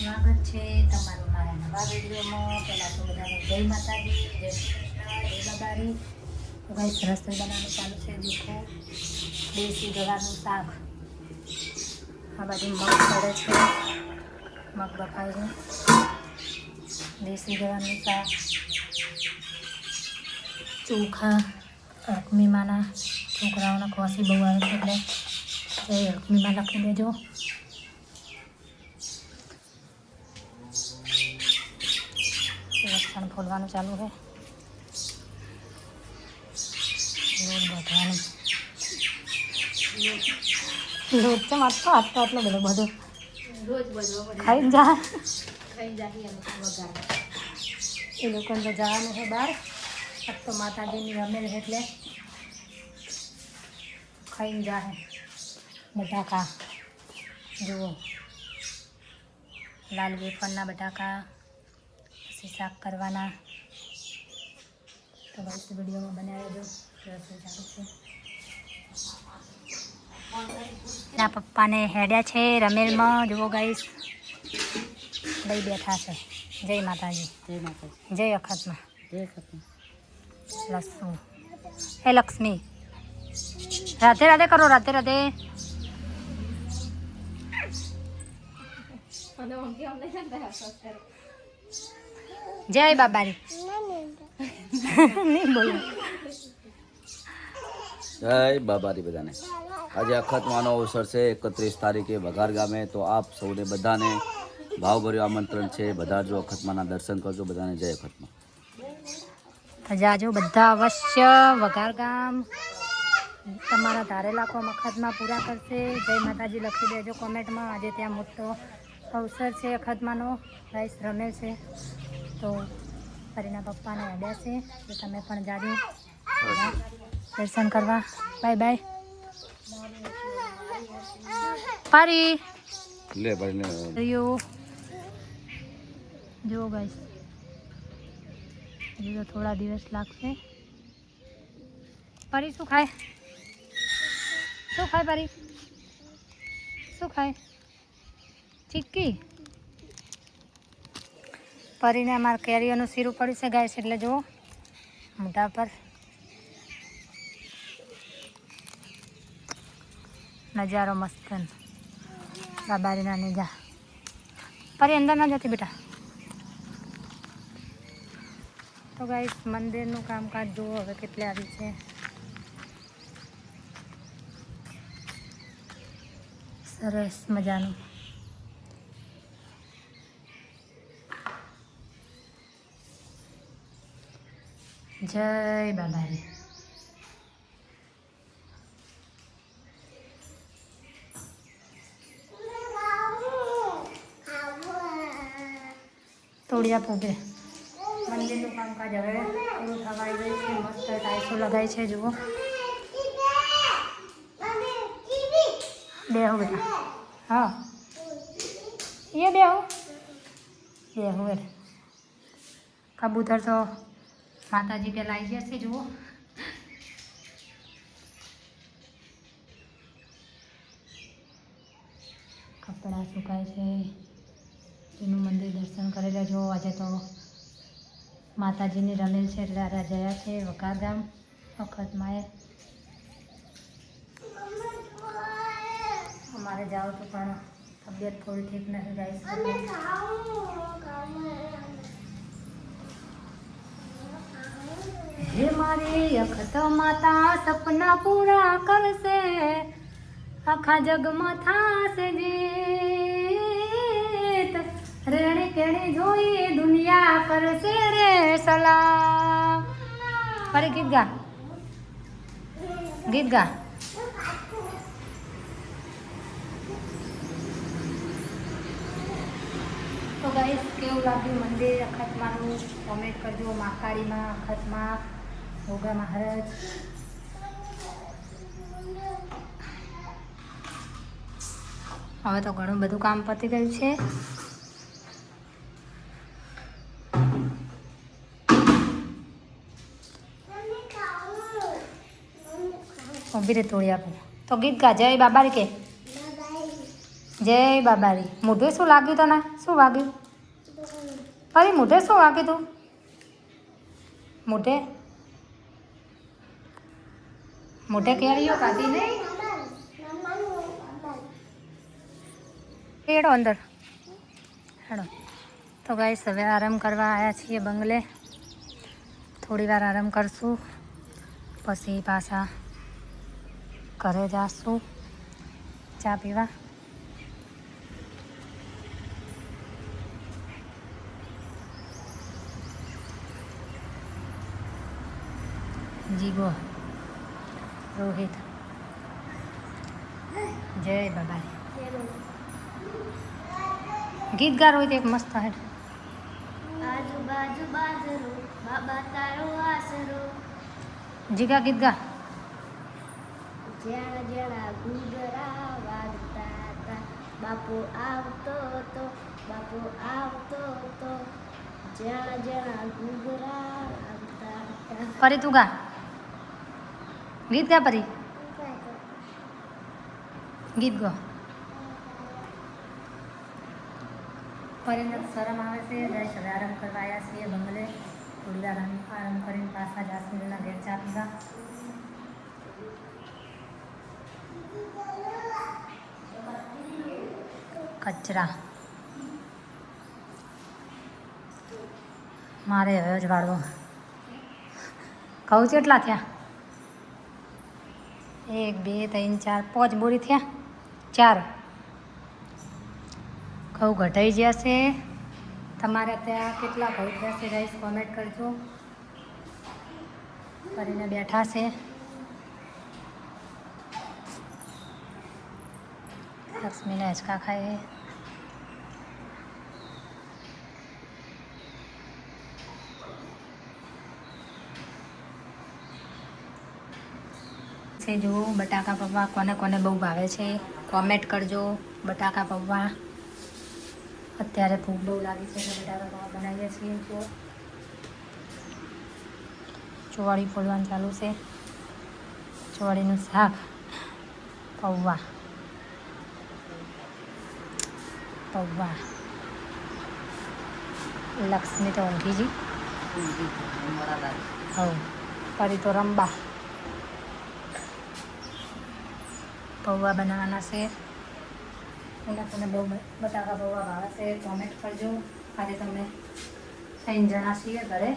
સ્વાગત છે તમારું મારા નવા વિડીયોમાં। પહેલાં તો બધાને જય માતાજી, જય કૃષ્ણ, જય બાબારી। તો ગાઈસ રસોઈ બનાવવાનું ચાલુ છે। દેખો દેશી ગળાનું શાક, આ બાજુ મગ પડે છે, મગ બફાય છે। દેશી ગળાનું શાક, ચોખા અકમીમાના છોકરાઓના ખોસી બહુ આવે છે એટલે જય અકમીમાં લખી દેજો। લસણ ફોલવાનું ચાલુ છે, લોટ બાંધવાનું। લોટ તો મારતો આટલો આટલો બધો રોજ ખાઈ જા એ લોકોને તો જવાનું છે બહાર। આજ તો માતાજીની રમેલ એટલે ખાઈને જાય। બટાકા જુઓ, લાલ વેફરના બટાકા, પછી શાક કરવાના। તો બસ વિડીયોમાં બનાવી દો, રસોઈ ચાલુ છે। ના પપ્પાને હેડ્યા છે રમેલમાં, જુઓ ગાઈસ લઈ બેઠા છે। જય માતાજી, જય માતાજી, જય અખતમાં, જય અખતમાં। લસ્સુ હે લક્ષ્મી, રાધે રાધે કરો, રાધે રાધે। જય બાબારી નહીં બોલો, જય બાબારી બધાને। આજે અખતમાનો અવસર છે 31 તારીખે વઘાર ગામે। તો આપ સૌને બધાને ભાવભર્યું આમંત્રણ છે। બધા જો અખતમાના દર્શન કરજો બધાને। જય અખતમાં। જાજો બધા અવશ્ય વઘાર ગામ તમારા ધારેલા કોમ અખતમાં પૂરા કરશે। જય માતાજી લખી દેજો કોમેન્ટમાં। આજે ત્યાં મોટો અવસર છે અખતમાનો, ગાઈસ રમેલ છે તો ફરીના પપ્પાને અડ્યા છે તો તમે પણ જાજો દર્શન કરવા। બાય બાય પારી લે ભાઈ લે જુઓ ગાઈસ, હજુ તો થોડા દિવસ લાગશે। પરી શું ખાય, શું ખાય પરી, શું ખાય? ચીક્કી પરીને અમારે કેરીઓનું શીરું પડ્યું છે ગાઈસ, એટલે જુઓ મોઢા પર નજારો મસ્ત। બાબારીના નીજા પરી અંદર ના જતી બેટા। તો ગાઈસ મંદિરનું કામકાજ જુઓ હવે કેટલે આવી છે। સરસ મજાનું। જય બાબારી। તોડિયા પોગે મંદિરનું કામકાજ હવે પૂરું થવા આવ્યું છે। મસ્ત ટાઈસો લગાવી છે, જુઓ બેહો બેટા, હા એ બેહો બેહો એટલે કબૂતર તો માતાજી કે લાવી ગયા છે, જુઓ કપડાં સુકાય છે। એનું મંદિર દર્શન કરી લેજો। આજે તો માતાજીની રમેલ છે એટલે આરા જયા છે વઘાર ગામ અખતમાં। અમારે જાઓ તો પણ તબિયત થોડી ઠીક નથી ગાઈસ। હે મારી અખત માતા સપના પૂરા કરશે, આખા જગમાં થાશે જીત, રેણી કેણી જોઈ દુનિયા કરશે રે સલામ। ફરી ગીત ગા, ગીત ગા। તો ગાઈસ કેવું લાગ્યું મંદિર અખતમાનું કોમેન્ટ કરજો। મહાકાળીમાં, અખતમાં, ગોગા મહારાજ। હવે તો ઘણું બધું કામ પતી ગયું છે। ઊભી રે તોડી આપું તો ગીત ગા, જય બાબારી કે જય બાબારી. મોઢે શું લાગ્યું તને? શું વાગ્યું? અરે મોઢે શું વાગ્યું તું? મોઢે મોઢે કેરીઓ ખાધી નહીં? હેડો અંદર હેડો. તો ગાઈસ હવે આરામ કરવા આવ્યા છીએ બંગલે. થોડી વાર આરામ કરશું પછી પાછા ઘરે જાશું ચા પીવા. જીગો રોહિત જય બાબા. ગીત ગા રોહિત એક મસ્ત હેડ. આજુબાજુ બાજરો બાબા તારો આસરો જીગા ગીત ગા. જ્યાં જ્યાં ઘૂઘરા વાગતા હતા બાપુ આવતો તો બાપુ આવતો તો જ્યાં જ્યાં ઘૂઘરા વાગતા હતા. પરી તું ગા ગીત ગા. પરી ગીત ગો. પરીને શરમ આવે છે. જઈશ હવે આરામ કરવા આવ્યા છીએ બંગલે. થોડી વાર આરામ કરીને પાછા જાસમીનના ઘેર ચા પીવા. કચરા મારે હવે જ વાળવો. ઘઉં કેટલા થયા? 1 2 3 4 5 બોરી થયા. 4 ઘઉં ઘટાઈ ગયા છે. તમારે ત્યાં કેટલા ઘઉં થયા છે ગાઈસ કોમેન્ટ કરજો. કરીને બેઠા છે. લક્ષ્મીને હિંચકા ખાય છે. જો બટાકા પૌવા કોને કોને બહુ ભાવે છે કોમેન્ટ કરજો. બટાકા પૌવા અત્યારે ભૂખ બહુ લાગી છે એટલે બટાકા પૌવા બનાવીએ છીએ. જો ચોવાડી ફોડવાનું ચાલુ છે. ચોવાડીનું શાક પૌવા પૌવા. લક્ષ્મી તો ઊંઘી જી. હવ ફરી તો રંબા. પૌવા બનાવવાના છે. એના તમને બહુ બટાકા પૌવા ભાવે છે કોમેન્ટ કરજો. આજે તમે 3 જણા છીએ ઘરે.